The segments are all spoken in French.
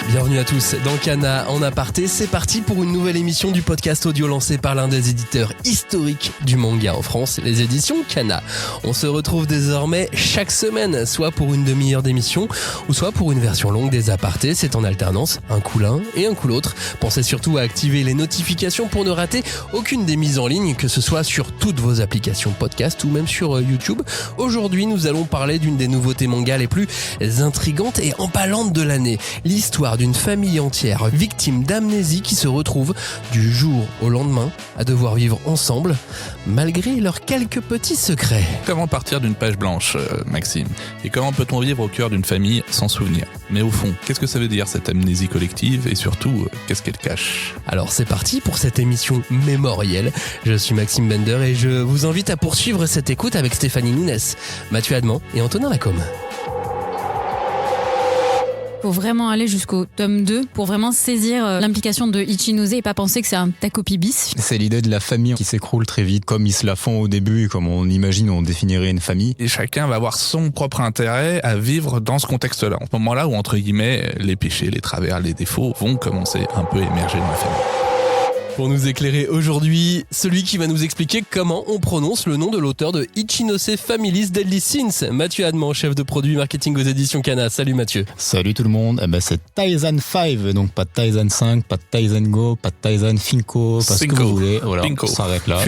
Bienvenue à tous dans Kana en aparté, c'est parti pour une nouvelle émission du podcast audio lancé par l'un des éditeurs historiques du manga en France, les éditions Kana. On se retrouve désormais chaque semaine, soit pour une demi-heure d'émission, ou soit pour une version longue des apartés, c'est en alternance, un coup l'un et un coup l'autre. Pensez surtout à activer les notifications pour ne rater aucune des mises en ligne, que ce soit sur toutes vos applications podcast ou même sur YouTube. Aujourd'hui, nous allons parler d'une des nouveautés manga les plus intrigantes et emballantes de l'année, l'histoire d'une famille entière victime d'amnésie qui se retrouve du jour au lendemain à devoir vivre ensemble malgré leurs quelques petits secrets. Comment partir d'une page blanche, Maxime ? Et comment peut-on vivre au cœur d'une famille sans souvenir ? Mais au fond, qu'est-ce que ça veut dire cette amnésie collective et surtout, qu'est-ce qu'elle cache ? Alors c'est parti pour cette émission mémorielle. Je suis Maxime Bender et je vous invite à poursuivre cette écoute avec Stéphanie Nunes, Mathieu Adman et Antonin Lacombe. Faut vraiment aller jusqu'au tome 2 pour vraiment saisir l'implication de Ichinose et pas penser que c'est un Takopi bis. C'est l'idée de la famille qui s'écroule très vite, comme ils se la font au début, comme on imagine, on définirait une famille. Et chacun va avoir son propre intérêt à vivre dans ce contexte-là. En ce moment-là où, entre guillemets, les péchés, les travers, les défauts vont commencer un peu à émerger dans la famille. Pour nous éclairer aujourd'hui, celui qui va nous expliquer comment on prononce le nom de l'auteur de Ichinose Family's Deadly Sins, Mathieu Adman, chef de produit marketing aux éditions Kana. Salut Mathieu. Salut tout le monde, c'est Taizan 5, donc pas de Taizan 5, pas de Taizan Go, pas de Taizan Finko, pas ce que vous voulez. Voilà, on s'arrête là,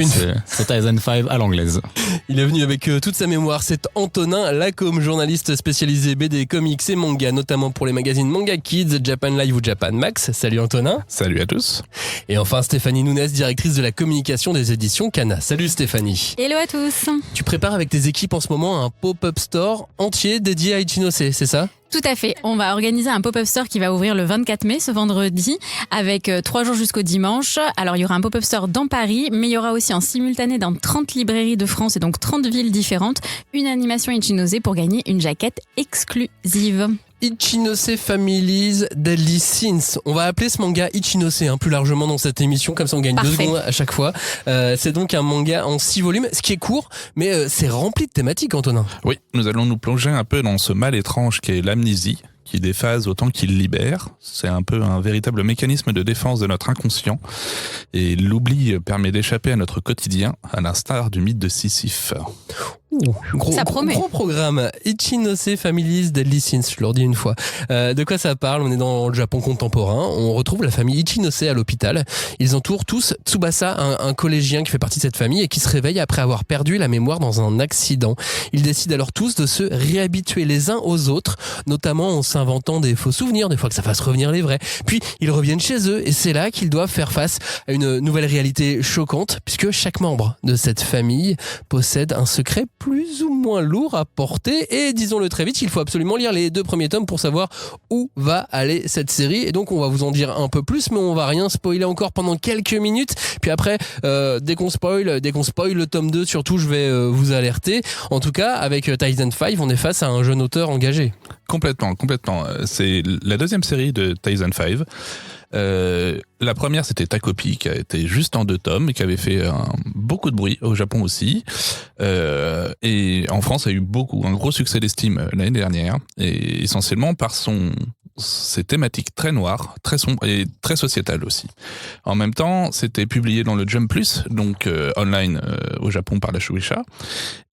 c'est Taizan 5 à l'anglaise. Il est venu avec toute sa mémoire, c'est Antonin Lacombe, journaliste spécialisé BD, comics et manga, notamment pour les magazines Manga Kids, Japan Live ou Japan Max. Salut Antonin. Salut à tous. Et enfin Stéphanie Nunes, directrice de la communication des éditions Kana. Salut Stéphanie. Hello à tous. Tu prépares avec tes équipes en ce moment un pop-up store entier dédié à Ichinose, c'est ça ? Tout à fait. On va organiser un pop-up store qui va ouvrir le 24 mai, ce vendredi, avec 3 jours jusqu'au dimanche. Alors, il y aura un pop-up store dans Paris, mais il y aura aussi en simultané dans 30 librairies de France et donc 30 villes différentes, une animation Ichinose pour gagner une jaquette exclusive. Ichinose Family's Deadly Sins. On va appeler ce manga Ichinose plus largement dans cette émission, comme ça on gagne Parfait. 2 secondes à chaque fois. C'est donc un manga en 6 volumes, ce qui est court, mais c'est rempli de thématiques, Antonin. Oui, nous allons nous plonger un peu dans ce mal étrange qu'est l'amnésie, qui déphase autant qu'il libère. C'est un peu un véritable mécanisme de défense de notre inconscient. Et l'oubli permet d'échapper à notre quotidien, à l'instar du mythe de Sisyphe. Gros programme. Ichinose Family's Deadly Sins, je leur dis une fois. De quoi ça parle ? On est dans le Japon contemporain. On retrouve la famille Ichinose à l'hôpital. Ils entourent tous Tsubasa, un collégien qui fait partie de cette famille et qui se réveille après avoir perdu la mémoire dans un accident. Ils décident alors tous de se réhabituer les uns aux autres, notamment en s'inventant des faux souvenirs, des fois que ça fasse revenir les vrais. Puis ils reviennent chez eux et c'est là qu'ils doivent faire face à une nouvelle réalité choquante, puisque chaque membre de cette famille possède un secret plus ou moins lourd à porter et disons-le très vite, il faut absolument lire les 2 premiers tomes pour savoir où va aller cette série et donc on va vous en dire un peu plus mais on va rien spoiler encore pendant quelques minutes puis après dès qu'on spoil le tome 2 surtout je vais vous alerter. En tout cas avec Taizan 5 on est face à un jeune auteur engagé. Complètement. C'est la deuxième série de Taizan 5. La première c'était Takopi qui a été juste en 2 tomes et qui avait fait beaucoup de bruit au Japon aussi et en France a eu un gros succès d'estime l'année dernière et essentiellement par ses thématiques très noires, très sombres et très sociétales aussi. En même temps, c'était publié dans le Jump Plus, donc online au Japon par la Shueisha.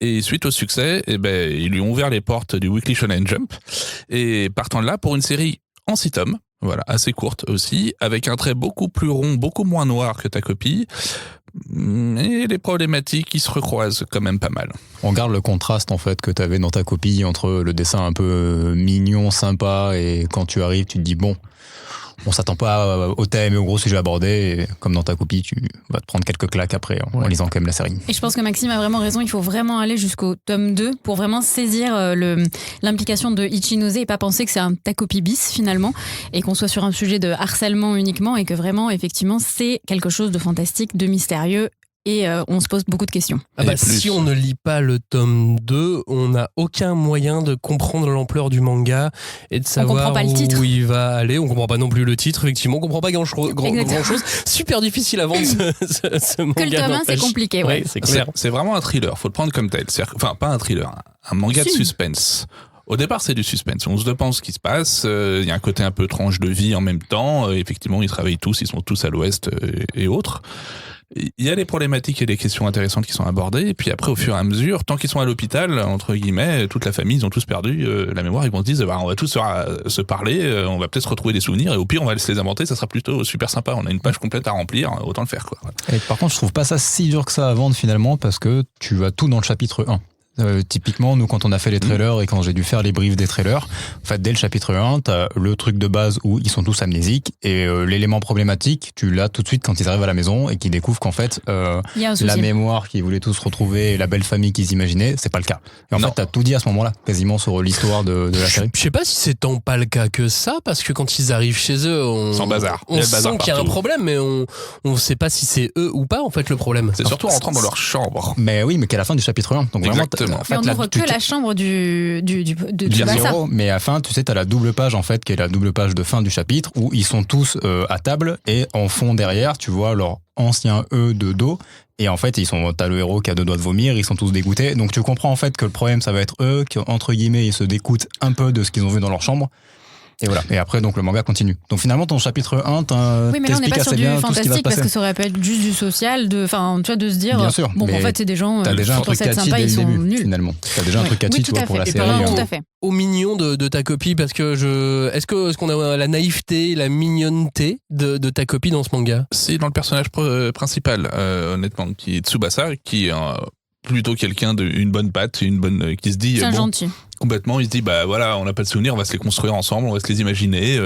Et suite au succès, ils lui ont ouvert les portes du Weekly Shonen Jump. Et partant de là, pour une série en 6 tomes, voilà, assez courte aussi, avec un trait beaucoup plus rond, beaucoup moins noir que Takopi. Et les problématiques qui se recroisent quand même pas mal. On garde le contraste en fait que tu avais dans ta copie entre le dessin un peu mignon, sympa et quand tu arrives tu te dis bon, on s'attend pas au thème et au gros sujet abordé et comme dans ta copie tu vas te prendre quelques claques après en lisant quand même la série. Et je pense que Maxime a vraiment raison, il faut vraiment aller jusqu'au tome 2 pour vraiment saisir l'implication de Ichinose et pas penser que c'est un Takopi bis finalement et qu'on soit sur un sujet de harcèlement uniquement et que vraiment effectivement c'est quelque chose de fantastique, de mystérieux. Et on se pose beaucoup de questions. Si on ne lit pas le tome 2, on n'a aucun moyen de comprendre l'ampleur du manga et de savoir où il va aller. On comprend pas non plus le titre, effectivement. On comprend pas grand chose. Super difficile à vendre ce manga. Que le tome 1, c'est compliqué. Ouais, c'est clair. C'est vraiment un thriller, faut le prendre comme tel. Enfin, pas un thriller, un manga de suspense. Au départ, c'est du suspense. On se demande ce qui se passe. Il y a un côté un peu tranche de vie en même temps. Effectivement, ils travaillent tous, ils sont tous à l'ouest et autres. Il y a des problématiques et des questions intéressantes qui sont abordées. Et puis après, au fur et à mesure, tant qu'ils sont à l'hôpital, entre guillemets, toute la famille, ils ont tous perdu la mémoire. Ils vont se dire, on va tous se parler, on va peut-être se retrouver des souvenirs. Et au pire, on va se les inventer. Ça sera plutôt super sympa. On a une page complète à remplir. Autant le faire, quoi. Et par contre, je trouve pas ça si dur que ça à vendre finalement, parce que tu as tout dans le chapitre 1. Typiquement, nous, quand on a fait les trailers et quand j'ai dû faire les briefs des trailers, en fait, dès le chapitre 1, t'as le truc de base où ils sont tous amnésiques et l'élément problématique, tu l'as tout de suite quand ils arrivent à la maison et qu'ils découvrent qu'en fait, la mémoire qu'ils voulaient tous retrouver et la belle famille qu'ils imaginaient, c'est pas le cas. Et en fait, t'as tout dit à ce moment-là, quasiment sur l'histoire de la série. Je sais pas si c'est tant pas le cas que ça, parce que quand ils arrivent chez eux, sans bazar. On sent qu'il y a un problème, mais on sait pas si c'est eux ou pas, en fait, le problème. C'est surtout en rentrant dans leur chambre. Mais oui, mais qu'à la fin du chapitre 1. Donc vraiment, en fait, on n'ouvre que la chambre du bazar. Mais à la fin, tu sais, t'as la double page en fait, qui est la double page de fin du chapitre, où ils sont tous à table et en fond derrière, tu vois leur ancien eux de dos. Et en fait, t'as le héros qui a 2 doigts de vomir, ils sont tous dégoûtés. Donc tu comprends en fait que le problème, ça va être eux, qu'entre guillemets, ils se dégoûtent un peu de ce qu'ils ont vu dans leur chambre. Et voilà. Et après, donc, le manga continue. Donc, finalement, ton chapitre 1, oui, mais là, on n'est pas sur du fantastique parce que ça aurait pu être juste du social, tu vois, de se dire. Bien sûr. Bon, en fait, c'est des gens. T'as déjà un truc catchy dès le début, finalement. T'as déjà un truc catchy, tu vois, pour la série. Tout à fait. Au mignon de ta copie, parce que est-ce qu'on a la naïveté, la mignonneté de ta copie dans ce manga? C'est dans le personnage principal, honnêtement, qui est Tsubasa, qui est plutôt quelqu'un d'une bonne patte, qui se dit. C'est un gentil. Complètement, il se dit bah voilà, on n'a pas de souvenirs, on va se les construire ensemble, on va se les imaginer.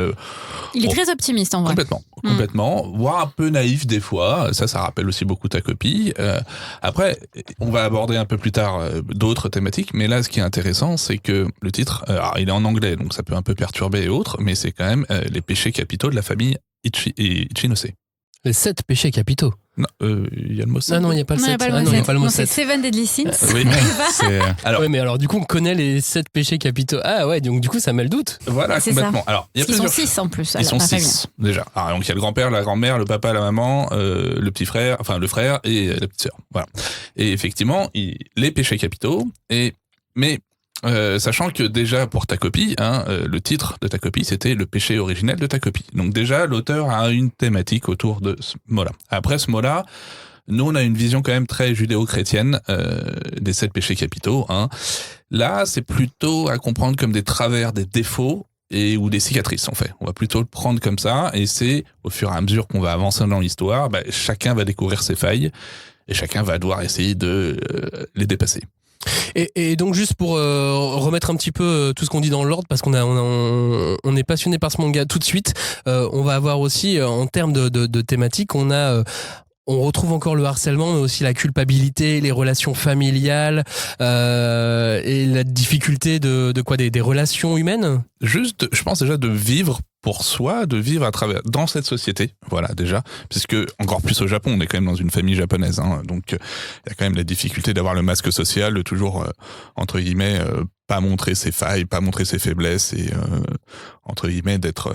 Il est très optimiste en vrai. Complètement, voire un peu naïf des fois. Ça rappelle aussi beaucoup ta copie. Après, on va aborder un peu plus tard d'autres thématiques, mais là, ce qui est intéressant, c'est que le titre, alors, il est en anglais, donc ça peut un peu perturber et autres, mais c'est quand même les péchés capitaux de la famille Ichinose. Les 7 péchés capitaux. Non, il y a le mot 7. Ah non, il n'y a pas le 7. Il n'y a pas le mot 7. C'est Seven Deadly Sins. Oui, mais alors du coup, on connaît les 7 péchés capitaux. Ah ouais, donc du coup, ça met le doute. Voilà, c'est complètement. Ça. Alors, ils sont 6 en plus. Ils sont 6, déjà. Alors, donc, il y a le grand-père, la grand-mère, le papa, la maman, le petit frère, enfin, le frère et la petite sœur. Voilà. Et effectivement, les péchés capitaux, mais sachant que déjà pour ta copie, le titre de ta copie, c'était le péché originel de ta copie. Donc déjà, l'auteur a une thématique autour de ce mot-là. Après ce mot-là, nous, on a une vision quand même très judéo-chrétienne des 7 péchés capitaux. Là, c'est plutôt à comprendre comme des travers, des défauts ou des cicatrices, en fait. On va plutôt le prendre comme ça, et c'est au fur et à mesure qu'on va avancer dans l'histoire, chacun va découvrir ses failles, et chacun va devoir essayer de les dépasser. Et donc juste pour remettre un petit peu tout ce qu'on dit dans l'ordre, parce qu'on est passionné par ce manga tout de suite, on va avoir aussi en termes de thématiques, on retrouve encore le harcèlement, mais aussi la culpabilité, les relations familiales et la difficulté des relations humaines. Juste, je pense déjà de vivre pour soi, de vivre à travers dans cette société, voilà déjà, puisque encore plus au Japon, on est quand même dans une famille japonaise, donc il y a quand même la difficulté d'avoir le masque social, de toujours entre guillemets pas montrer ses failles, pas montrer ses faiblesses et entre guillemets d'être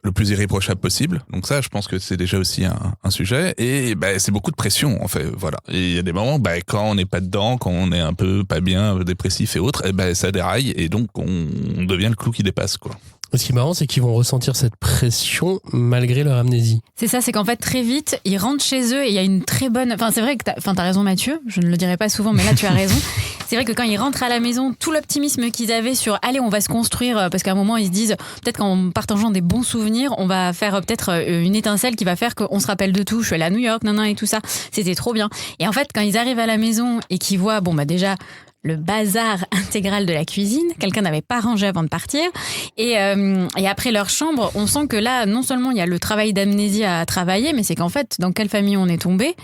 le plus irréprochable possible. Donc ça, je pense que c'est déjà aussi un sujet. Et c'est beaucoup de pression, en fait. Voilà. Et il y a des moments, quand on n'est pas dedans, quand on est un peu pas bien, dépressif et autres, ça déraille et donc on devient le clou qui dépasse, quoi. Ce qui est marrant, c'est qu'ils vont ressentir cette pression malgré leur amnésie. C'est ça, c'est qu'en fait, très vite, ils rentrent chez eux et il y a une très bonne... Enfin, c'est vrai que t'as raison, Mathieu, je ne le dirai pas souvent, mais là, tu as raison. C'est vrai que quand ils rentrent à la maison, tout l'optimisme qu'ils avaient sur « Allez, on va se construire », parce qu'à un moment, ils se disent, peut-être qu'en partageant des bons souvenirs, on va faire peut-être une étincelle qui va faire qu'on se rappelle de tout. Je suis allée à New York, et tout ça. C'était trop bien. Et en fait, quand ils arrivent à la maison et qu'ils voient, déjà... le bazar intégral de la cuisine. Quelqu'un n'avait pas rangé avant de partir. Et après leur chambre, on sent que là, non seulement il y a le travail d'amnésie à travailler, mais c'est qu'en fait, dans quelle famille on est tombé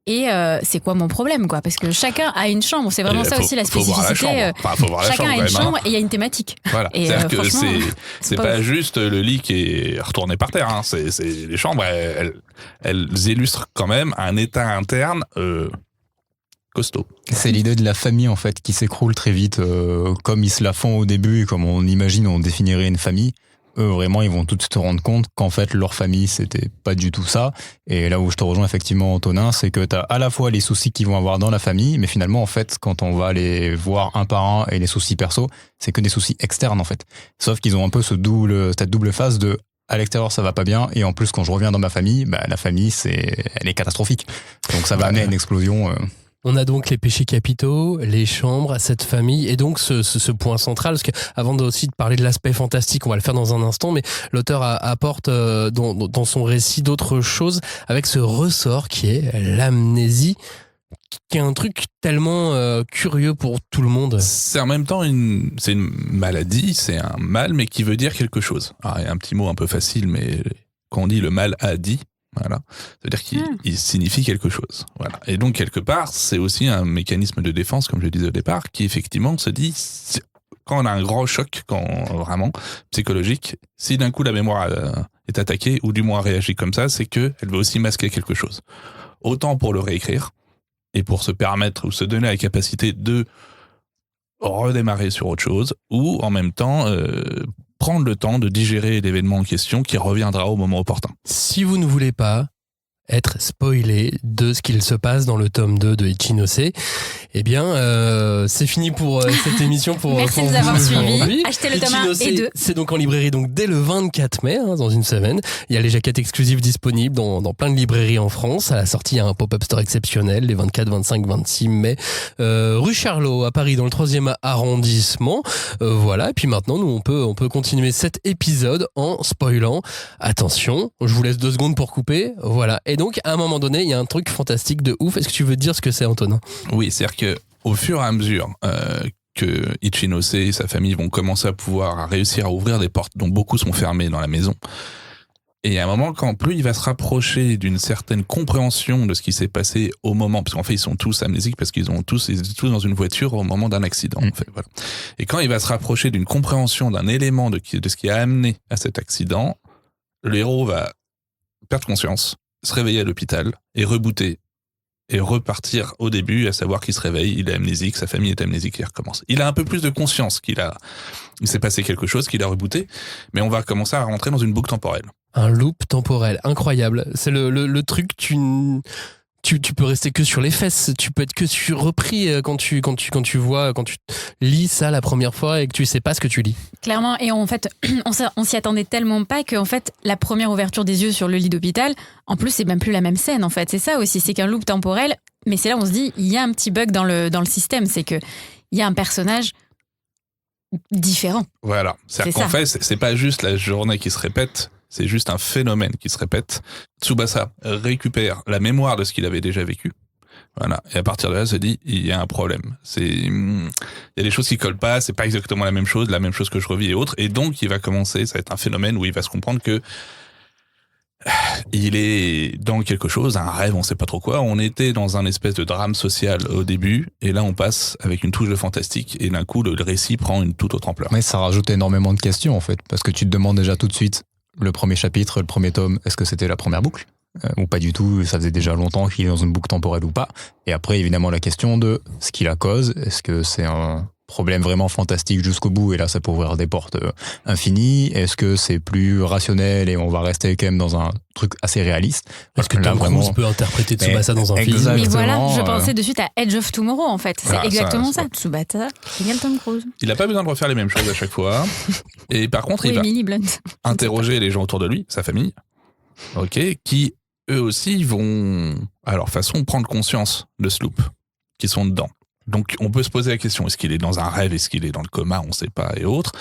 et c'est quoi mon problème, quoi. Parce que chacun a une chambre. C'est vraiment ça aussi la spécificité. Chacun a une chambre et il y a une thématique. Voilà. C'est-à-dire que c'est pas juste le lit qui est retourné par terre. C'est les chambres, elles illustrent quand même un état interne costaud. C'est l'idée de la famille en fait qui s'écroule très vite, comme ils se la font au début, comme on imagine, on définirait une famille. eux vraiment ils vont tout de suite se rendre compte qu'en fait leur famille c'était pas du tout ça. Et là où je te rejoins effectivement Antonin, c'est que t'as à la fois les soucis qu'ils vont avoir dans la famille, mais finalement en fait quand on va les voir un par un et les soucis perso, c'est que des soucis externes en fait. Sauf qu'ils ont un peu cette double phase de à l'extérieur ça va pas bien et en plus quand je reviens dans ma famille, la famille elle est catastrophique. Donc ça va amener à une explosion. On a donc les péchés capitaux, les chambres, cette famille, et donc ce point central, parce que avant aussi de parler de l'aspect fantastique, on va le faire dans un instant, mais l'auteur apporte dans son récit d'autres choses avec ce ressort qui est l'amnésie, qui est un truc tellement curieux pour tout le monde. C'est en même temps une maladie, c'est un mal, mais qui veut dire quelque chose. Alors, il y a un petit mot un peu facile, mais quand on dit le mal a dit, voilà, ça veut dire qu'il signifie quelque chose. Voilà. Et donc, quelque part, c'est aussi un mécanisme de défense, comme je le disais au départ, qui effectivement se dit, quand on a un grand choc, vraiment psychologique, si d'un coup la mémoire est attaquée, ou du moins réagit comme ça, c'est qu'elle veut aussi masquer quelque chose. Autant pour le réécrire, et pour se permettre ou se donner la capacité de redémarrer sur autre chose, ou en même temps prendre le temps de digérer l'événement en question qui reviendra au moment opportun. Si vous ne voulez pas être spoilé de ce qu'il se passe dans le tome 2 de Ichinose, eh bien, c'est fini pour cette émission. Merci de nous avoir suivis. Achetez le tome 1 et 2. C'est donc en librairie donc dès le 24 mai, dans une semaine. Il y a les jaquettes exclusives disponibles dans plein de librairies en France. À la sortie, il y a un pop-up store exceptionnel les 24, 25, 26 mai. Rue Charlot, à Paris, dans le 3e arrondissement. Voilà. Et puis maintenant, nous, on peut continuer cet épisode en spoilant. Attention, je vous laisse 2 secondes pour couper. Voilà. Et donc, à un moment donné, il y a un truc fantastique de ouf. Est-ce que tu veux dire ce que c'est, Antonin ? Oui, c'est-à-dire que au fur et à mesure que Ichinose et sa famille vont commencer à réussir à ouvrir des portes dont beaucoup sont fermées dans la maison, et à un moment, quand plus il va se rapprocher d'une certaine compréhension de ce qui s'est passé au moment, parce qu'en fait, ils sont tous amnésiques parce ils étaient tous dans une voiture au moment d'un accident. En fait, voilà. Et quand il va se rapprocher d'une compréhension d'un élément de ce qui a amené à cet accident, le héros va perdre conscience, se réveiller à l'hôpital et rebooter et repartir au début, à savoir qu'il se réveille, il est amnésique, sa famille est amnésique, il recommence. Il a un peu plus de conscience il s'est passé quelque chose, qu'il a rebooté, mais on va commencer à rentrer dans une boucle temporelle. Un loop temporel, incroyable. C'est le truc, tu peux rester que sur les fesses, tu peux être que repris quand tu lis ça la première fois et que tu sais pas ce que tu lis. Clairement, et en fait, on s'y attendait tellement pas qu'en fait, la première ouverture des yeux sur le lit d'hôpital, en plus, c'est même plus la même scène, en fait. C'est ça aussi, c'est qu'un loop temporel, mais c'est là où on se dit, il y a un petit bug dans le système, c'est que il y a un personnage différent. Voilà. C'est-à-dire qu'en fait, c'est pas juste la journée qui se répète, c'est juste un phénomène qui se répète. Tsubasa récupère la mémoire de ce qu'il avait déjà vécu. Voilà. Et à partir de là, se dit, il y a un problème. Il y a des choses qui collent pas, c'est pas exactement la même chose que je revis et autres. Et donc, il va commencer, ça va être un phénomène où il va se comprendre que il est dans quelque chose, un rêve, on sait pas trop quoi. On était dans un espèce de drame social au début, et là on passe avec une touche de fantastique, et d'un coup le récit prend une toute autre ampleur. Mais ça rajoute énormément de questions en fait, parce que tu te demandes déjà tout de suite, le premier chapitre, le premier tome, est-ce que c'était la première boucle ? Ou pas du tout, ça faisait déjà longtemps qu'il est dans une boucle temporelle ou pas. Et après évidemment la question de ce qui la cause, est-ce que c'est un problème vraiment fantastique jusqu'au bout et là ça peut ouvrir des portes infinies, est-ce que c'est plus rationnel et on va rester quand même dans un truc assez réaliste? Parce que Tom Cruise peut interpréter Tsubasa dans un film. Mais voilà, je pensais de suite à Edge of Tomorrow en fait, c'est exactement ça. Tsubasa égale Tom Cruise. Il n'a pas besoin de refaire les mêmes choses à chaque fois, et par contre il va interroger les gens autour de lui, sa famille, qui eux aussi vont à leur façon prendre conscience de ce loop, qui sont dedans. Donc on peut se poser la question, est-ce qu'il est dans un rêve, est-ce qu'il est dans le coma, on ne sait pas, et autres.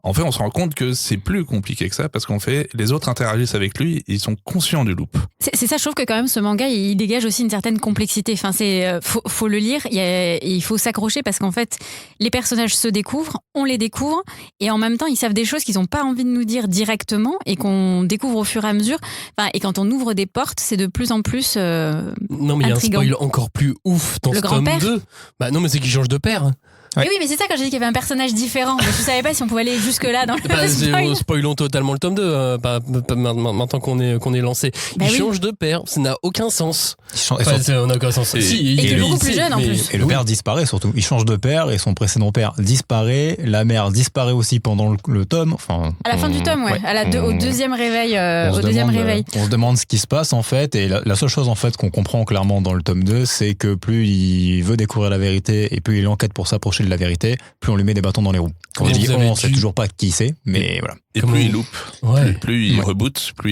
En fait, on se rend compte que c'est plus compliqué que ça, parce qu'en fait, les autres interagissent avec lui, et ils sont conscients du loop. C'est ça, je trouve que quand même ce manga, il dégage aussi une certaine complexité. Enfin, faut le lire, il faut s'accrocher, parce qu'en fait, les personnages se découvrent, on les découvre, et en même temps, ils savent des choses qu'ils n'ont pas envie de nous dire directement, et qu'on découvre au fur et à mesure. Enfin, et quand on ouvre des portes, c'est de plus en plus non, mais il y a un spoil encore plus ouf dans ce tome 2. Bah non, mais c'est qu'il change de père. Ouais. Mais oui, mais c'est ça quand j'ai dit qu'il y avait un personnage différent. Mais je savais pas si on pouvait aller jusque-là dans le spoil. Spoilons totalement le tome 2, maintenant qu'on est lancé. Il change de père, ça n'a aucun sens. On n'a aucun sens. Et il est beaucoup plus jeune en plus. Et le père disparaît surtout. Il change de père et son précédent père disparaît. La mère disparaît aussi pendant le tome. Enfin, à la fin du tome, au deuxième réveil. On se demande ce qui se passe en fait. Et la seule chose en fait qu'on comprend clairement dans le tome 2, c'est que plus il veut découvrir la vérité et plus il enquête pour s'approcher de la vérité, plus on lui met des bâtons dans les roues. Quand on dit on sait toujours pas qui c'est, mais voilà. Et plus il loupe, plus il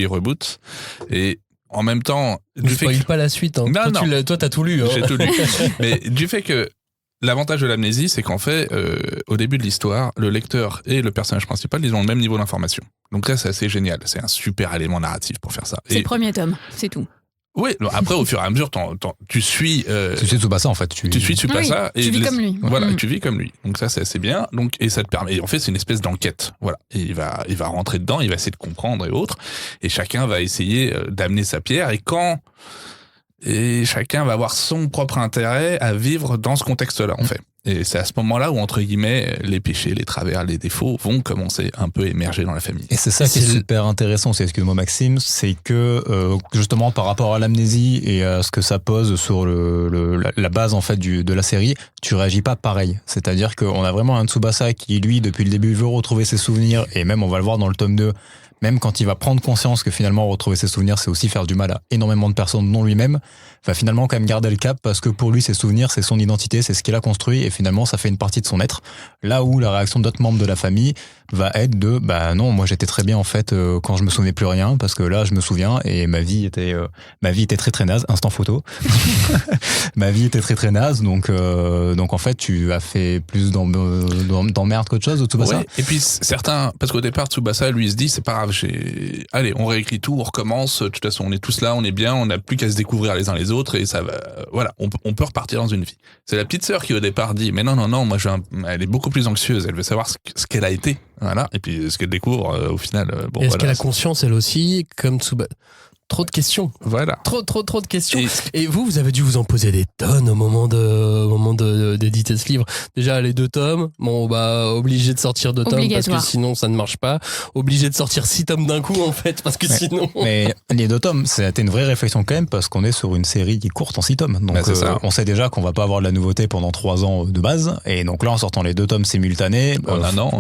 reboot. Et en même temps, ne spoil pas la suite. Hein. Non. Toi, t'as tout lu. Hein. J'ai tout lu. Mais du fait que l'avantage de l'amnésie, c'est qu'en fait, au début de l'histoire, le lecteur et le personnage principal, ils ont le même niveau d'information. Donc là, c'est assez génial. C'est un super élément narratif pour faire ça. C'est le premier tome, c'est tout. Oui, après, au fur et à mesure, tu suis... tu suis Tsubasa, en fait. Tu suis Tsubasa. Oui, tu vis comme lui. Voilà, tu vis comme lui. Donc ça, c'est assez bien. Donc, et ça te permet... En fait, c'est une espèce d'enquête. Voilà. Et il va rentrer dedans, il va essayer de comprendre et autres. Et chacun va essayer d'amener sa pierre. Et chacun va avoir son propre intérêt à vivre dans ce contexte-là, en fait. Et c'est à ce moment-là où, entre guillemets, les péchés, les travers, les défauts vont commencer un peu à émerger dans la famille. Et c'est ça qui est super intéressant, excuse-moi Maxime, c'est que justement par rapport à l'amnésie et à ce que ça pose sur la base en fait de la série, tu réagis pas pareil. C'est-à-dire qu'on a vraiment un Tsubasa qui, lui, depuis le début, veut retrouver ses souvenirs, et même on va le voir dans le tome 2, même quand il va prendre conscience que finalement retrouver ses souvenirs, c'est aussi faire du mal à énormément de personnes, dont lui-même, va finalement quand même garder le cap parce que pour lui, ses souvenirs, c'est son identité, c'est ce qu'il a construit et finalement, ça fait une partie de son être. Là où la réaction d'autres membres de la famille va être de non, moi j'étais très bien en fait quand je me souvenais plus rien parce que là, je me souviens et ma vie était très très naze. Instant photo. Ma vie était très très naze, donc en fait, tu as fait plus d'emmerde qu'autre chose, Tsubasa. Ouais, et puis certains, parce qu'au départ, Tsubasa lui se dit c'est pas grave, allez, on réécrit tout, on recommence. De toute façon, on est tous là, on est bien, on n'a plus qu'à se découvrir les uns les autres et ça va. Voilà, on peut repartir dans une vie. C'est la petite sœur qui au départ dit mais non, moi elle est beaucoup plus anxieuse, elle veut savoir ce qu'elle a été, voilà, et puis ce qu'elle découvre au final. Est-ce qu'elle a conscience elle aussi, comme Tsubasa? Trop de questions. Voilà. Trop de questions. Et vous avez dû vous en poser des tonnes au moment d'éditer ce livre. Déjà, les 2 tomes. Obligé de sortir 2 tomes parce que sinon, ça ne marche pas. Obligé de sortir 6 tomes d'un coup, en fait, parce que sinon. Mais les 2 tomes, c'était une vraie réflexion quand même parce qu'on est sur une série qui est courte en 6 tomes. Donc, on sait déjà qu'on va pas avoir de la nouveauté pendant 3 ans de base. Et donc là, en sortant les 2 tomes simultanés, en un an.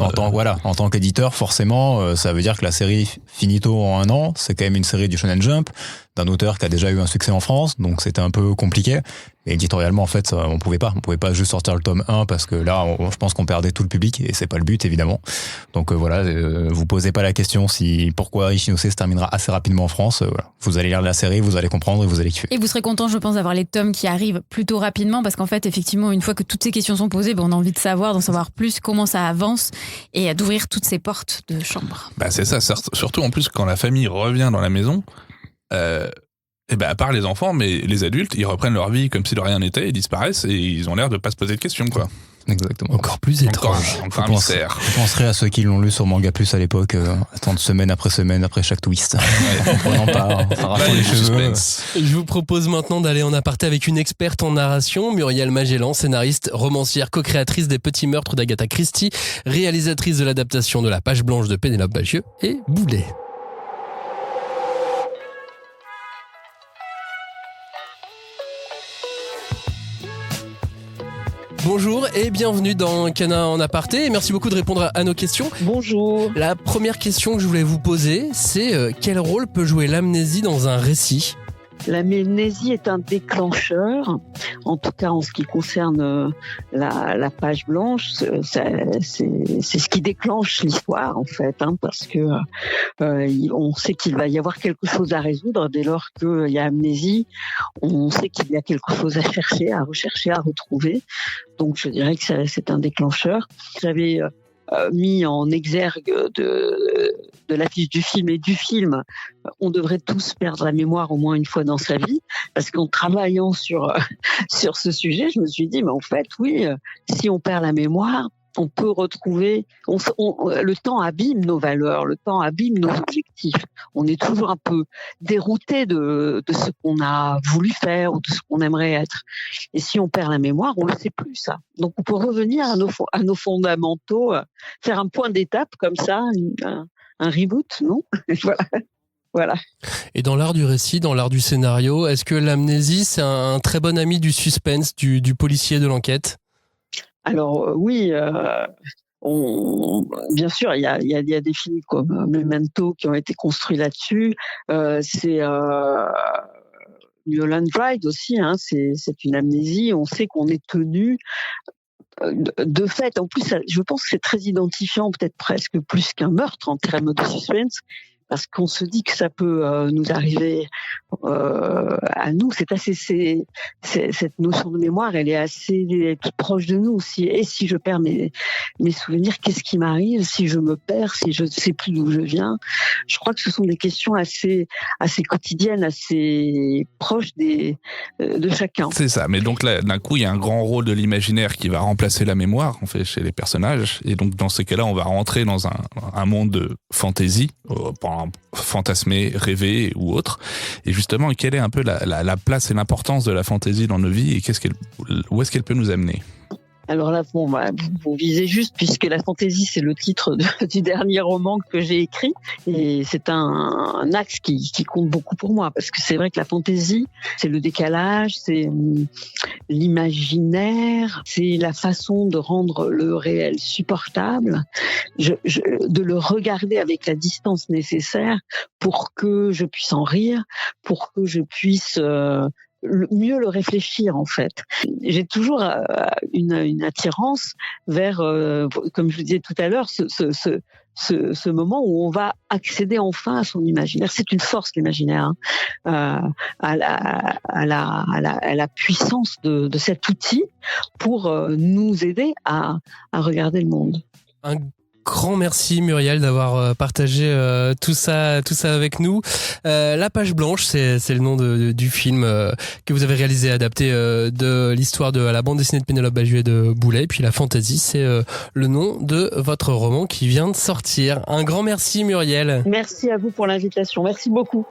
En tant qu'éditeur, forcément, ça veut dire que la série finito en 1 an, c'est quand même une série du Shonen Jump, d'un auteur qui a déjà eu un succès en France, donc c'était un peu compliqué. Et éditorialement, en fait, on pouvait pas juste sortir le tome 1 parce que là, je pense qu'on perdait tout le public et c'est pas le but, évidemment. Donc voilà, vous posez pas la question pourquoi Ichinose se terminera assez rapidement en France. Voilà. Vous allez lire la série, vous allez comprendre et vous allez kiffer. Et vous serez content, je pense, d'avoir les tomes qui arrivent plutôt rapidement parce qu'en fait, effectivement, une fois que toutes ces questions sont posées, on a envie d'en savoir plus, comment ça avance et d'ouvrir toutes ces portes de chambre. C'est ça, surtout en plus quand la famille revient dans la maison. À part les enfants, mais les adultes, ils reprennent leur vie comme si de rien n'était, ils disparaissent et ils ont l'air de pas se poser de questions, quoi. Exactement. Encore plus étrange. Encore un mystère. Je penserai à ceux qui l'ont lu sur Manga Plus à l'époque, attendre semaine après chaque twist. En prenant pas, arrachant les cheveux. Je vous propose maintenant d'aller en aparté avec une experte en narration, Muriel Magellan, scénariste, romancière, co-créatrice des Petits Meurtres d'Agatha Christie, réalisatrice de l'adaptation de La Page Blanche de Pénélope Bagieux et Boulet. Bonjour et bienvenue dans Cana en aparté. Merci beaucoup de répondre à nos questions. Bonjour. La première question que je voulais vous poser, c'est quel rôle peut jouer l'amnésie dans un récit ? L'amnésie est un déclencheur, en tout cas en ce qui concerne la page blanche, c'est ce qui déclenche l'histoire en fait, parce que on sait qu'il va y avoir quelque chose à résoudre dès lors qu'il y a amnésie, on sait qu'il y a quelque chose à chercher, à rechercher, à retrouver. Donc je dirais que c'est un déclencheur. J'avais mis en exergue de l'affiche du film et du film, on devrait tous perdre la mémoire au moins une fois dans sa vie, parce qu'en travaillant sur ce sujet, je me suis dit, mais en fait, oui, si on perd la mémoire, on peut retrouver. Le temps abîme nos valeurs, le temps abîme nos objectifs. On est toujours un peu dérouté de ce qu'on a voulu faire ou de ce qu'on aimerait être. Et si on perd la mémoire, on le sait plus, ça. Donc on peut revenir à nos fondamentaux, faire un point d'étape comme ça, un reboot, non? Voilà. Et dans l'art du récit, dans l'art du scénario, est-ce que l'amnésie, c'est un très bon ami du suspense, du policier, de l'enquête? Alors oui, bien sûr, il y a des films comme Memento qui ont été construits là-dessus. C'est Mulholland Drive aussi, hein, c'est une amnésie. On sait qu'on est tenu. De fait, en plus, je pense que c'est très identifiant, peut-être presque plus qu'un meurtre en termes de suspense, parce qu'on se dit que ça peut nous arriver à nous. Cette notion de mémoire, elle est assez proche de nous aussi. Et si je perds mes souvenirs, qu'est-ce qui m'arrive? Si je me perds, si je ne sais plus d'où je viens? Je crois que ce sont des questions assez quotidiennes, assez proches de chacun. C'est ça. Mais donc là, d'un coup, il y a un grand rôle de l'imaginaire qui va remplacer la mémoire, en fait, chez les personnages. Et donc, dans ces cas-là, on va rentrer dans un monde de fantasy, fantasmer, rêver ou autre. Et justement, quelle est un peu la place et l'importance de la fantaisie dans nos vies et où est-ce qu'elle peut nous amener? Alors là, vous visez juste, puisque la fantaisie, c'est le titre du dernier roman que j'ai écrit, et c'est un axe qui compte beaucoup pour moi, parce que c'est vrai que la fantaisie, c'est le décalage, c'est l'imaginaire, c'est la façon de rendre le réel supportable, de le regarder avec la distance nécessaire pour que je puisse en rire, pour que je puisse mieux le réfléchir, en fait. J'ai toujours une attirance vers, comme je vous disais tout à l'heure, ce moment où on va accéder enfin à son imaginaire. C'est une force, l'imaginaire, hein, à la puissance de cet outil pour nous aider à regarder le monde. Un grand merci, Muriel, d'avoir partagé tout ça avec nous. La page blanche, c'est le nom du film que vous avez réalisé, adapté de l'histoire de la bande dessinée de Pénélope Bagieux et de Boulet. Et puis la fantaisie, c'est le nom de votre roman qui vient de sortir. Un grand merci, Muriel. Merci à vous pour l'invitation. Merci beaucoup.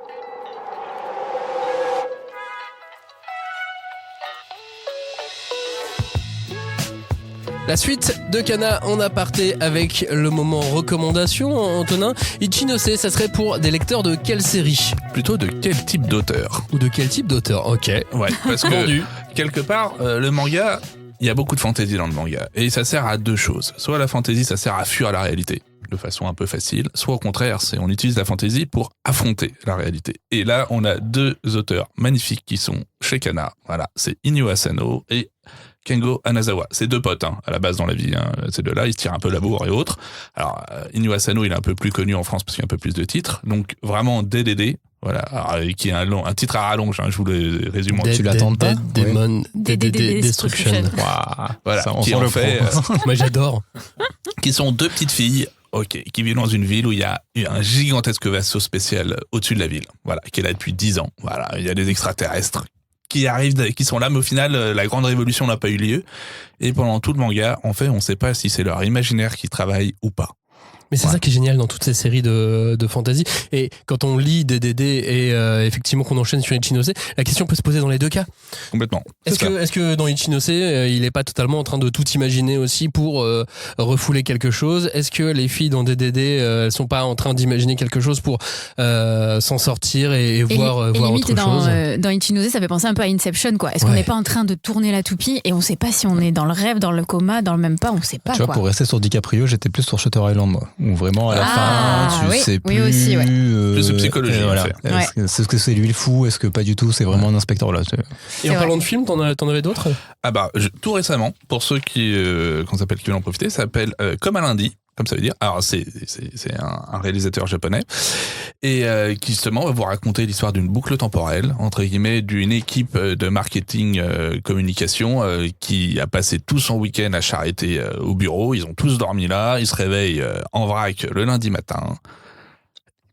La suite de Kana en aparté avec le moment recommandation. Antonin, Ichinose, ça serait pour des lecteurs de quelle série? Plutôt de quel type d'auteur? Ou de quel type d'auteur? Ok. Ouais, parce que quelque part, le manga, il y a beaucoup de fantaisie dans le manga. Et ça sert à deux choses. Soit la fantaisie, ça sert à fuir la réalité de façon un peu facile, soit au contraire, on utilise la fantaisie pour affronter la réalité. Et là, on a deux auteurs magnifiques qui sont chez Kana. Voilà, c'est Inyo Asano et Kengo Anazawa. C'est deux potes, hein, à la base dans la vie. Hein. Ces deux-là, ils se tirent un peu la bourre et autres. Alors, Inyo Asano, il est un peu plus connu en France parce qu'il y a un peu plus de titres. Donc, vraiment, DDD, voilà, alors, qui est un titre à rallonge, hein, je vous le résume. Tu l'attends pas? Demon Destruction. Wow. Voilà, ça, on qui sent en le fait, Moi, j'adore. Qui sont deux petites filles, qui vivent dans une ville où il y a un gigantesque vaisseau spatial au-dessus de la ville. Voilà, qui est là depuis 10 ans. Voilà, il y a des extraterrestres qui sont là, mais au final, la grande révolution n'a pas eu lieu. Et pendant tout le manga, en fait, on ne sait pas si c'est leur imaginaire qui travaille ou pas. Mais c'est ça qui est génial dans toutes ces séries de fantasy. Et quand on lit DDD et effectivement qu'on enchaîne sur Ichinose, la question peut se poser dans les deux cas. Complètement. Est-ce que dans Ichinose, il n'est pas totalement en train de tout imaginer aussi pour refouler quelque chose? Est-ce que les filles dans DDD elles sont pas en train d'imaginer quelque chose pour s'en sortir et voir autre chose? Dans Ichinose, ça fait penser un peu à Inception, quoi. Est-ce qu'on n'est pas en train de tourner la toupie et on sait pas si on est dans le rêve, dans le coma, dans le même pas, on sait pas. Tu vois, pour rester sur DiCaprio, j'étais plus sur Shutter Island, moi. Où vraiment à la fin, tu sais plus. Oui aussi, ouais. Plus de psychologie. Voilà. Est-ce que c'est lui le fou? Est-ce que pas du tout? C'est vraiment un inspecteur là. Et en parlant de films, t'en avais d'autres? Ah bah, tout récemment, pour ceux qui veulent en profiter, ça s'appelle Comme un lundi. Comme ça veut dire. Alors c'est un réalisateur japonais et qui justement va vous raconter l'histoire d'une boucle temporelle entre guillemets d'une équipe de marketing communication qui a passé tout son week-end à charreter au bureau. Ils ont tous dormi là. Ils se réveillent en vrac le lundi matin.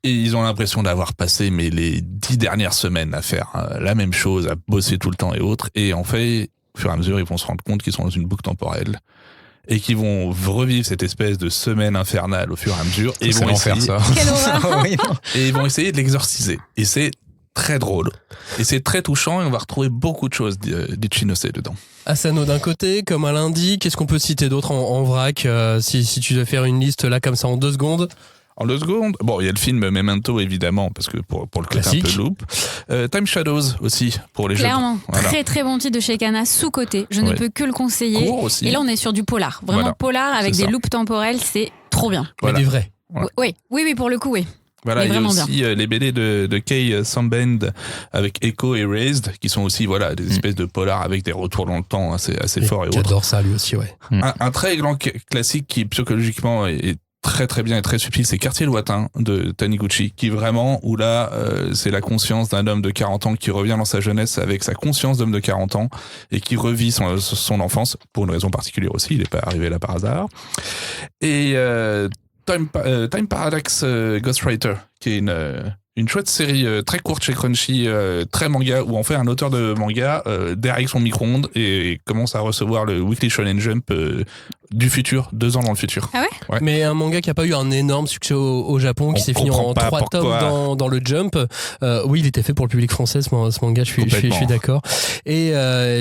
Et ils ont l'impression d'avoir passé les 10 dernières semaines à faire la même chose, à bosser tout le temps et autres. Et en fait, au fur et à mesure, ils vont se rendre compte qu'ils sont dans une boucle temporelle et qui vont revivre cette espèce de semaine infernale au fur et à mesure et C'est l'enfer, ça. Quelle horreur. et ils vont essayer de l'exorciser. Et c'est très drôle. Et c'est très touchant et on va retrouver beaucoup de choses d'Ichinose dedans. Asano d'un côté, comme Alain dit, qu'est-ce qu'on peut citer d'autre en vrac si tu dois faire une liste là comme ça en 2 secondes? En 2 secondes, bon, il y a le film Memento évidemment, parce que pour le côté un peu loop. Time Shadows aussi, pour les Clairement, jeux. Voilà. très très bon titre de chez Kana, sous-côté. Je ne peux que le conseiller. Court aussi. Et là, on est sur du polar. Vraiment Voilà, polar avec c'est des ça. loops temporels, c'est trop bien. Voilà. Mais des vrais. Ouais. Oui, pour le coup, oui. Voilà, Mais il y a vraiment aussi les BD de Kei Samband avec Echo et Raised, qui sont aussi des espèces de polars avec des retours dans le temps assez forts et autres. J'adore ça lui aussi, ouais. Un très grand classique qui psychologiquement est très très bien et très subtil, c'est Quartier Lointain de Taniguchi, qui vraiment, où là, c'est la conscience d'un homme de 40 ans qui revient dans sa jeunesse avec sa conscience d'homme de 40 ans et qui revit son enfance, pour une raison particulière aussi, il n'est pas arrivé là par hasard. Et Time Paradox Ghostwriter, qui est une chouette série très courte chez Crunchy, très manga, où en fait un auteur de manga derrière son micro-ondes et commence à recevoir le Weekly Shonen Jump du futur, 2 ans dans le futur. Ah ouais? Mais un manga qui n'a pas eu un énorme succès au Japon, qui On s'est fini en comprend pas 3 tomes dans le Jump. Oui, il était fait pour le public français, ce manga, je suis d'accord. Et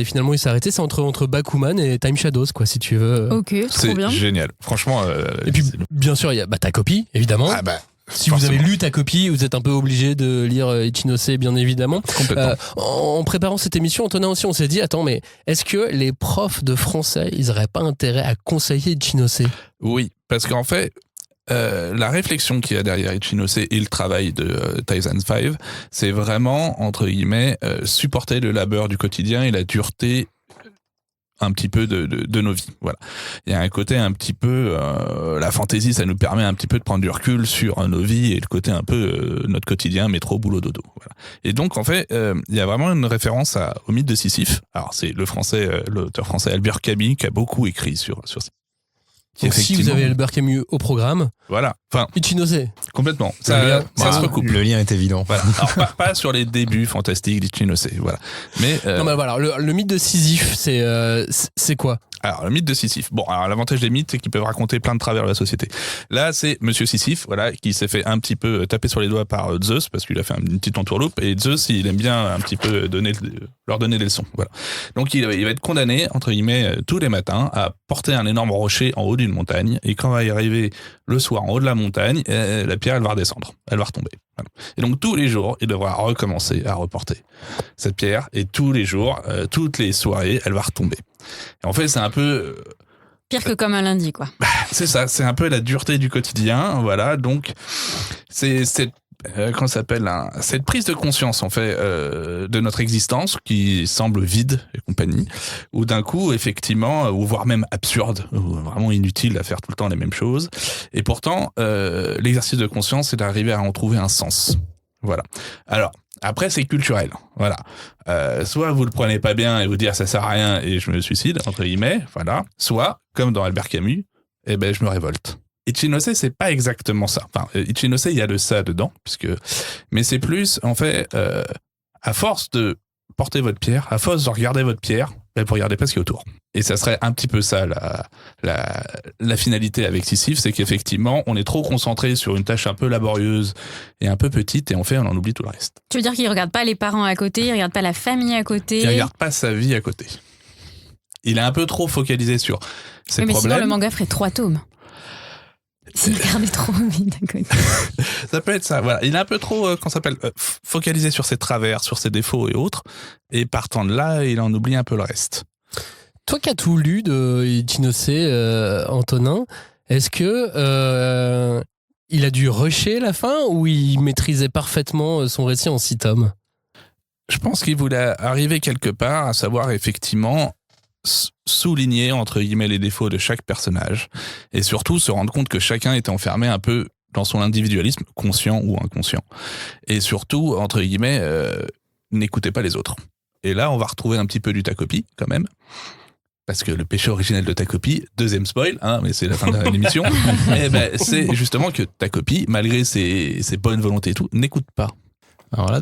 finalement, il s'est arrêté. C'est entre Bakuman et Time Shadows, quoi, si tu veux. Ok, trop bien. C'est génial. Franchement. Et puis, bien sûr, il y a ta copie, évidemment. Ah bah. Si vous avez lu ta copie, vous êtes un peu obligé de lire Ichinose, bien évidemment. Complètement. En préparant cette émission, Antonin aussi, on s'est dit, attends, mais est-ce que les profs de français, ils n'auraient pas intérêt à conseiller Ichinose? Oui, parce qu'en fait, la réflexion qu'il y a derrière Ichinose et le travail de Taizan 5, c'est vraiment, entre guillemets, supporter le labeur du quotidien et la dureté un petit peu de nos vies. Voilà. Il y a un côté un petit peu la fantaisie, ça nous permet un petit peu de prendre du recul sur nos vies et le côté un peu notre quotidien, métro, boulot, dodo. Voilà. Et donc en fait, il y a vraiment une référence au mythe de Sisyphe. Alors c'est l'auteur français Albert Camus qui a beaucoup écrit sur ça. Donc si vous avez Albert Camus au programme, voilà. Enfin, Ichinose. Complètement. Ça se recoupe. Le lien est évident. Voilà. Alors pas sur les débuts fantastiques d'Ichinose, voilà. Mais non mais voilà, le mythe de Sisyphe, c'est quoi? Alors, le mythe de Sisyphe. Bon, alors l'avantage des mythes, c'est qu'ils peuvent raconter plein de travers de la société. Là, c'est Monsieur Sisyphe, voilà, qui s'est fait un petit peu taper sur les doigts par Zeus, parce qu'il a fait une petite entourloupe, et Zeus, il aime bien un petit peu leur donner des leçons, voilà. Donc, il va être condamné, entre guillemets, tous les matins, à porter un énorme rocher en haut d'une montagne, et quand va y arriver le soir en haut de la montagne, la pierre, elle va redescendre, elle va retomber. Voilà. Et donc, tous les jours, il devra recommencer à reporter cette pierre, et tous les jours, toutes les soirées, elle va retomber. Et en fait, c'est un peu... Pire que comme un lundi, quoi. C'est ça, c'est un peu la dureté du quotidien, voilà. Donc, c'est cette cette prise de conscience, en fait, de notre existence qui semble vide et compagnie, ou d'un coup, effectivement, ou voire même absurde, ou vraiment inutile à faire tout le temps les mêmes choses. Et pourtant, l'exercice de conscience, c'est d'arriver à en trouver un sens. Voilà. Alors, après, c'est culturel. Voilà. Soit vous le prenez pas bien et vous dire ça sert à rien et je me suicide, entre guillemets, voilà. Soit, comme dans Albert Camus, je me révolte. Ichinose, c'est pas exactement ça. Enfin, Ichinose, il y a de ça dedans, mais c'est plus, en fait, à force de porter votre pierre, à force de regarder votre pierre, vous regardez pas ce qu'il y a autour. Et ça serait un petit peu ça, la finalité avec Sisyphe, c'est qu'effectivement, on est trop concentré sur une tâche un peu laborieuse et un peu petite, et en fait, on en oublie tout le reste. Tu veux dire qu'il regarde pas les parents à côté, il regarde pas la famille à côté. Il regarde pas sa vie à côté. Il est un peu trop focalisé sur ses problèmes. Sinon, le manga ferait 3 tomes. S'il regardait trop vite à côté. Ça peut être ça, voilà. Il est un peu trop, focalisé sur ses travers, sur ses défauts et autres, et partant de là, il en oublie un peu le reste. Toi qui as tout lu de Ichinose, Antonin, est-ce que il a dû rusher la fin ou il maîtrisait parfaitement son récit en 6 tomes? Je pense qu'il voulait arriver quelque part, à savoir effectivement souligner entre guillemets les défauts de chaque personnage et surtout se rendre compte que chacun était enfermé un peu dans son individualisme, conscient ou inconscient. Et surtout, entre guillemets, n'écoutez pas les autres. Et là, on va retrouver un petit peu du Takopi, quand même. Parce que le péché originel de Takopi, deuxième spoil, mais c'est la fin de l'émission, c'est justement que Takopi, malgré ses bonnes volontés et tout, n'écoute pas. Alors là,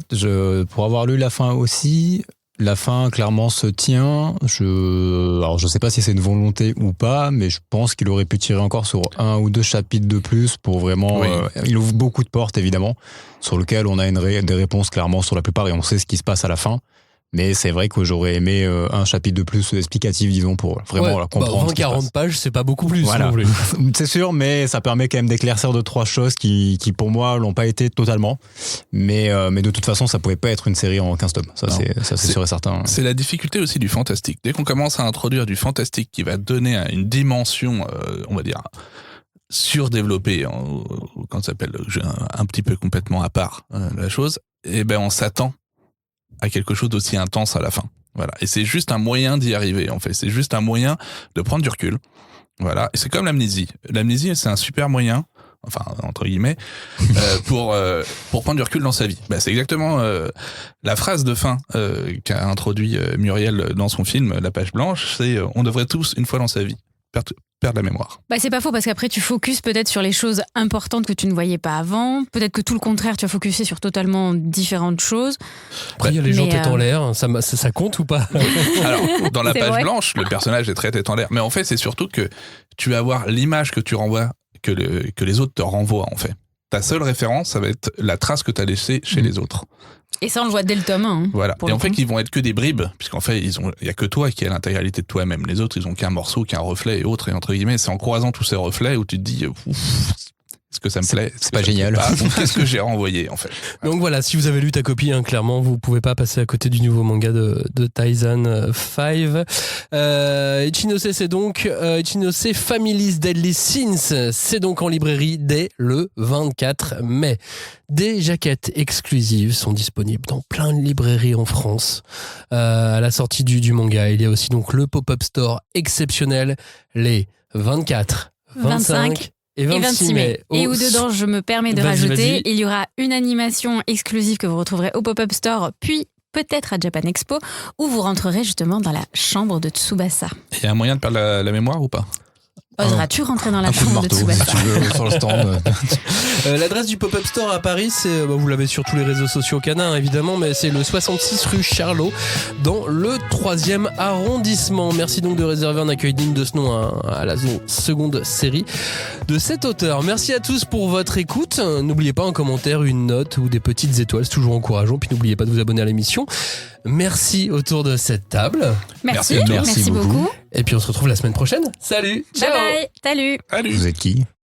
pour avoir lu la fin aussi, La fin, clairement, se tient. Alors, je sais pas si c'est une volonté ou pas, mais je pense qu'il aurait pu tirer encore sur 1 ou 2 chapitres de plus pour vraiment... il ouvre beaucoup de portes, évidemment, sur lesquelles on a des réponses, clairement, sur la plupart, et on sait ce qui se passe à la fin. Mais c'est vrai que j'aurais aimé un chapitre de plus explicatif, disons, pour vraiment comprendre. 20-40 pages, c'est pas beaucoup plus. Voilà. Non plus. C'est sûr, mais ça permet quand même d'éclaircir 2-3 choses qui, pour moi, l'ont pas été totalement. Mais de toute façon, ça pouvait pas être une série en 15 tomes. Ça, c'est sûr et certain. C'est la difficulté aussi du fantastique. Dès qu'on commence à introduire du fantastique qui va donner une dimension, on va dire, surdéveloppée, quand ça s'appelle un petit peu complètement à part la chose, et ben on s'attend à quelque chose d'aussi intense à la fin. Voilà. Et c'est juste un moyen d'y arriver, en fait. C'est juste un moyen de prendre du recul. Voilà. Et c'est comme l'amnésie. L'amnésie, c'est un super moyen, enfin, entre guillemets, pour prendre du recul dans sa vie. Bah, c'est exactement la phrase de fin qu'a introduit Muriel dans son film La Page Blanche, c'est « On devrait tous, une fois dans sa vie, perdre la mémoire ». Bah, c'est pas faux parce qu'après tu focuses peut-être sur les choses importantes que tu ne voyais pas avant. Peut-être que tout le contraire, tu vas focuser sur totalement différentes choses. Après, il y a les gens tête en l'air. Ça compte ou pas? Alors, dans La C'est Page vrai. Blanche, le personnage est très tête en l'air. Mais en fait, c'est surtout que tu vas avoir l'image que tu renvoies, que les autres te renvoient, en fait. Ta seule référence, ça va être la trace que tu as laissée chez les autres. Et ça, on le voit dès le tome 1. Voilà. Pour Et le en fait, coup. ils vont être que des bribes, puisqu'en fait, il y a que toi qui as l'intégralité de toi-même. Les autres, ils ont qu'un morceau, qu'un reflet et autres. Et entre guillemets, c'est en croisant tous ces reflets où tu te dis, est-ce que ça me plaît? C'est pas génial. Qu'est-ce que j'ai renvoyé, en fait? Donc voilà, si vous avez lu ta copie, clairement, vous pouvez pas passer à côté du nouveau manga de Taizan 5. Ichinose, c'est donc Ichinose Family's Deadly Sins. C'est donc en librairie dès le 24 mai. Des jaquettes exclusives sont disponibles dans plein de librairies en France. À la sortie du manga, il y a aussi donc le pop-up store exceptionnel les 24, 25 et 26 mai. Et où dedans, je me permets de Vas-y, rajouter, il y aura une animation exclusive que vous retrouverez au Pop-Up Store, puis peut-être à Japan Expo, où vous rentrerez justement dans la chambre de Tsubasa. Il y a un moyen de perdre la mémoire ou pas? Oseras-tu rentrer dans la Un coup de chambre de marteau, si Tsubasa tu veux, sur le stand. L'adresse du pop-up store à Paris, c'est, vous l'avez sur tous les réseaux sociaux canins évidemment, mais c'est le 66 rue Charlot dans le 3e arrondissement. Merci donc de réserver un accueil digne de ce nom à la seconde série de cet auteur. Merci à tous pour votre écoute. N'oubliez pas un commentaire, une note ou des petites étoiles, c'est toujours encourageant. Puis n'oubliez pas de vous abonner à l'émission. Merci autour de cette table. Merci, Merci à tous. merci beaucoup. Et puis on se retrouve la semaine prochaine. Salut. Ciao. Bye bye, salut. Salut. Vous êtes qui?